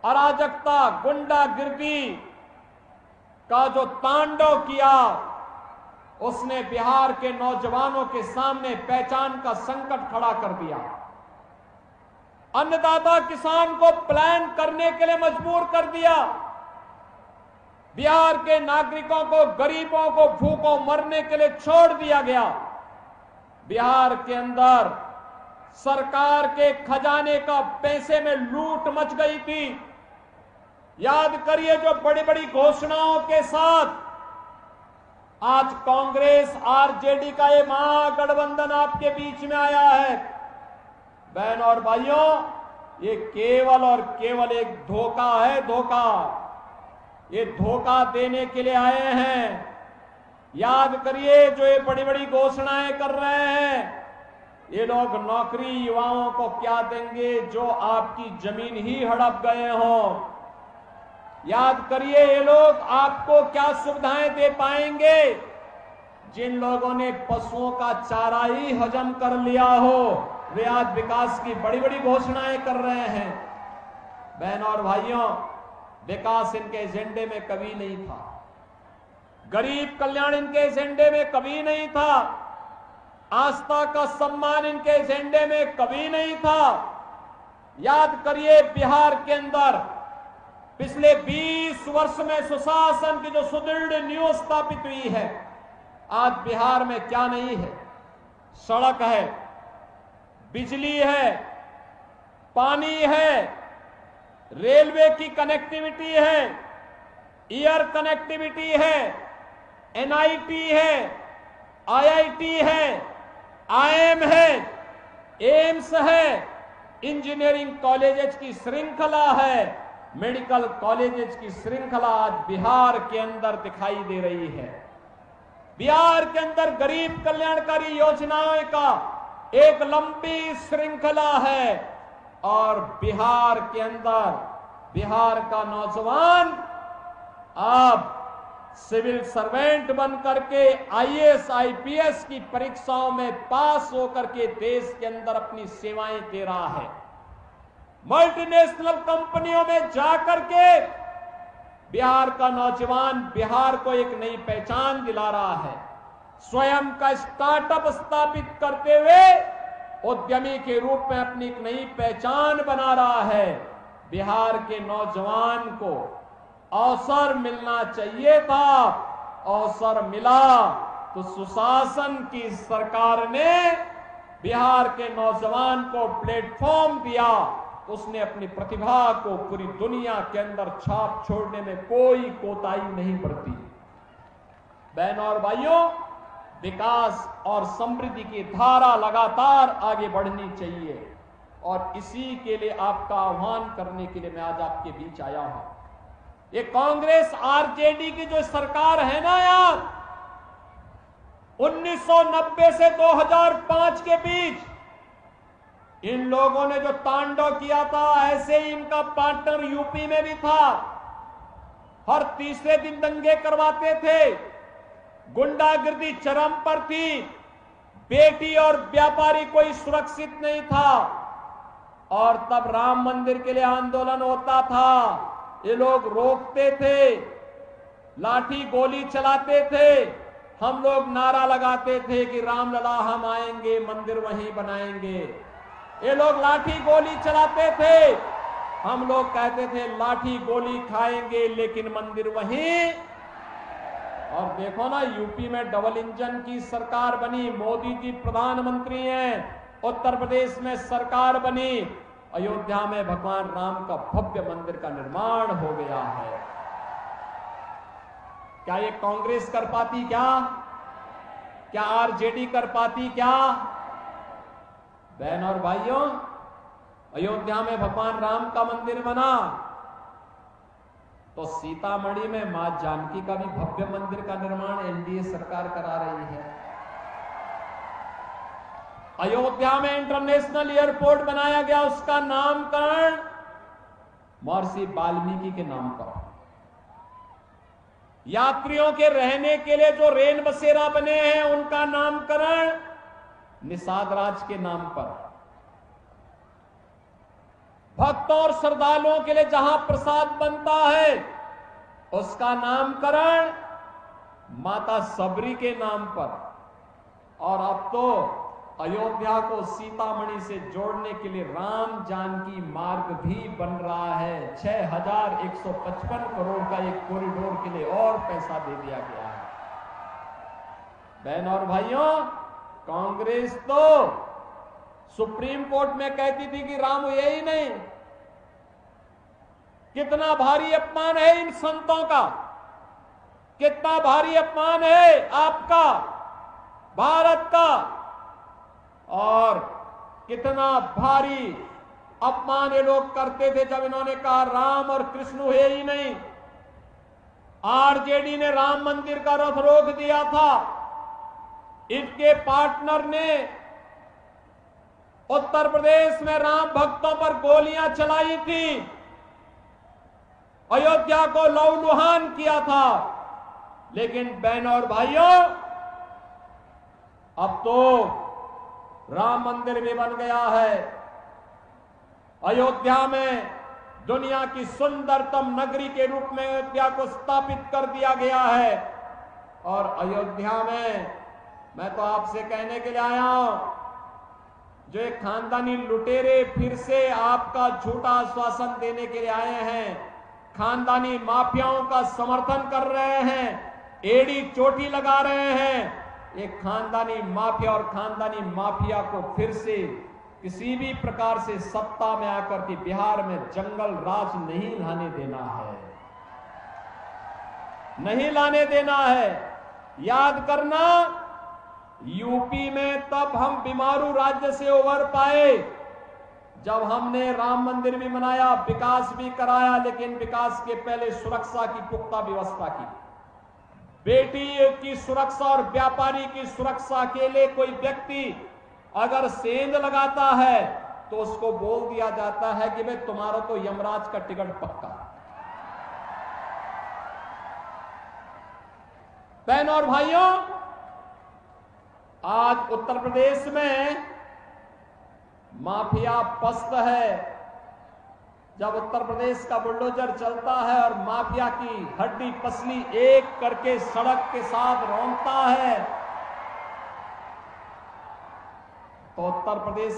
अराजकता, गुंडागिर्दी का जो तांडव किया, उसने बिहार के नौजवानों के सामने पहचान का संकट खड़ा कर दिया। अन्नदाता किसान को प्लान करने के लिए मजबूर कर दिया। बिहार के नागरिकों को, गरीबों को भूखों मरने के लिए छोड़ दिया गया। बिहार के अंदर सरकार के खजाने का पैसे में लूट मच गई थी। याद करिए, जो बड़ी बड़ी घोषणाओं के साथ आज कांग्रेस आरजेडी का ये महागठबंधन आपके बीच में आया है, बहन और भाइयों, ये केवल और केवल एक धोखा है, धोखा। ये धोखा देने के लिए आए हैं। याद करिए, जो ये बड़ी बड़ी घोषणाएं कर रहे हैं, ये लोग नौकरी युवाओं को क्या देंगे जो आपकी जमीन ही हड़प गए हों। याद करिए, ये लोग आपको क्या सुविधाएं दे पाएंगे जिन लोगों ने पशुओं का चारा ही हजम कर लिया हो। वे आज विकास की बड़ी बड़ी घोषणाएं कर रहे हैं। बहनों और भाइयों, विकास इनके एजेंडे में कभी नहीं था। गरीब कल्याण इनके एजेंडे में कभी नहीं था। आस्था का सम्मान इनके एजेंडे में कभी नहीं था। याद करिए, बिहार के अंदर पिछले 20 वर्ष में सुशासन की जो सुदृढ़ नींव स्थापित हुई है, आज बिहार में क्या नहीं है? सड़क है, बिजली है, पानी है, रेलवे की कनेक्टिविटी है, एयर कनेक्टिविटी है, एनआईटी है, आईआईटी है, आईएम है, एम्स है, इंजीनियरिंग कॉलेजेस की श्रृंखला है, मेडिकल कॉलेजेस की श्रृंखला आज बिहार के अंदर दिखाई दे रही है। बिहार के अंदर गरीब कल्याणकारी योजनाओं का एक लंबी श्रृंखला है और बिहार के अंदर बिहार का नौजवान अब सिविल सर्वेंट बनकर के आईएएस आईपीएस की परीक्षाओं में पास होकर के देश के अंदर अपनी सेवाएं दे रहा है। मल्टीनेशनल कंपनियों में जाकर के बिहार का नौजवान बिहार को एक नई पहचान दिला रहा है। स्वयं का स्टार्टअप स्थापित करते हुए उद्यमी के रूप में अपनी एक नई पहचान बना रहा है। बिहार के नौजवान को अवसर मिलना चाहिए था, अवसर मिला तो सुशासन की सरकार ने बिहार के नौजवान को प्लेटफॉर्म दिया। उसने अपनी प्रतिभा को पूरी दुनिया के अंदर छाप छोड़ने में कोई कोताही नहीं बरती। बहनों और भाइयों, विकास और समृद्धि की धारा लगातार आगे बढ़नी चाहिए और इसी के लिए आपका आह्वान करने के लिए मैं आज आपके बीच आया हूं। ये कांग्रेस आरजेडी की जो सरकार है ना यार, 1990 से 2005 के बीच इन लोगों ने जो तांडव किया था, ऐसे ही इनका पार्टनर यूपी में भी था। हर तीसरे दिन दंगे करवाते थे, गुंडागिर्दी चरम पर थी, बेटी और व्यापारी कोई सुरक्षित नहीं था। और तब राम मंदिर के लिए आंदोलन होता था, ये लोग रोकते थे, लाठी गोली चलाते थे, हम लोग नारा लगाते थे कि रामलला हम आएंगे, मंदिर वहीं बनाएंगे। ये लोग लाठी गोली चलाते थे, हम लोग कहते थे लाठी गोली खाएंगे लेकिन मंदिर वहीं। और देखो ना, यूपी में डबल इंजन की सरकार बनी, मोदी जी प्रधानमंत्री हैं, उत्तर प्रदेश में सरकार बनी, अयोध्या में भगवान राम का भव्य मंदिर का निर्माण हो गया है। क्या ये कांग्रेस कर पाती? क्या आरजेडी कर पाती? क्या बहन और भाइयों, अयोध्या में भगवान राम का मंदिर बना तो सीतामढ़ी में मां जानकी का भी भव्य मंदिर का निर्माण एनडीए सरकार करा रही है। अयोध्या में इंटरनेशनल एयरपोर्ट बनाया गया, उसका नामकरण महर्षि वाल्मीकि के नाम पर। यात्रियों के रहने के लिए जो रेल बसेरा बने हैं, उनका नामकरण निषाद राज के नाम पर। भक्तों और श्रद्धालुओं के लिए जहां प्रसाद बनता है उसका नामकरण माता सबरी के नाम पर, और अब तो अयोध्या को सीतामढ़ी से जोड़ने के लिए राम जानकी मार्ग भी बन रहा है। 6155 करोड़ का एक कॉरिडोर के लिए और पैसा दे दिया गया है। बहन और भाइयों, कांग्रेस तो सुप्रीम कोर्ट में कहती थी कि राम हुए ही नहीं। कितना भारी अपमान है इन संतों का, कितना भारी अपमान है आपका, भारत का, और कितना भारी अपमान ये लोग करते थे जब इन्होंने कहा राम और कृष्ण हुए ही नहीं। आरजेडी ने राम मंदिर का रथ रोक दिया था, इनके पार्टनर ने उत्तर प्रदेश में राम भक्तों पर गोलियां चलाई थी, अयोध्या को लहूलुहान किया था। लेकिन बहनों और भाइयों, अब तो राम मंदिर भी बन गया है। अयोध्या में दुनिया की सुंदरतम नगरी के रूप में अयोध्या को स्थापित कर दिया गया है। और अयोध्या में मैं तो आपसे कहने के लिए आया हूं, जो एक खानदानी लुटेरे फिर से आपका झूठा आश्वासन देने के लिए आए हैं, खानदानी माफियाओं का समर्थन कर रहे हैं, एड़ी चोटी लगा रहे हैं। एक खानदानी माफिया और खानदानी माफिया को फिर से किसी भी प्रकार से सत्ता में आकर के बिहार में जंगल राज नहीं लाने देना है, नहीं लाने देना है। याद करना, यूपी में तब हम बीमारू राज्य से उबर पाए जब हमने राम मंदिर भी बनाया, विकास भी कराया, लेकिन विकास के पहले सुरक्षा की पुख्ता व्यवस्था की। बेटी की सुरक्षा और व्यापारी की सुरक्षा के लिए कोई व्यक्ति अगर सेंध लगाता है तो उसको बोल दिया जाता है कि भाई तुम्हारा तो यमराज का टिकट पक्का। बहनों और भाइयों, आज उत्तर प्रदेश में माफिया पस्त है। जब उत्तर प्रदेश का बुलडोजर चलता है और माफिया की हड्डी पसली एक करके सड़क के साथ रौंदता है, तो उत्तर प्रदेश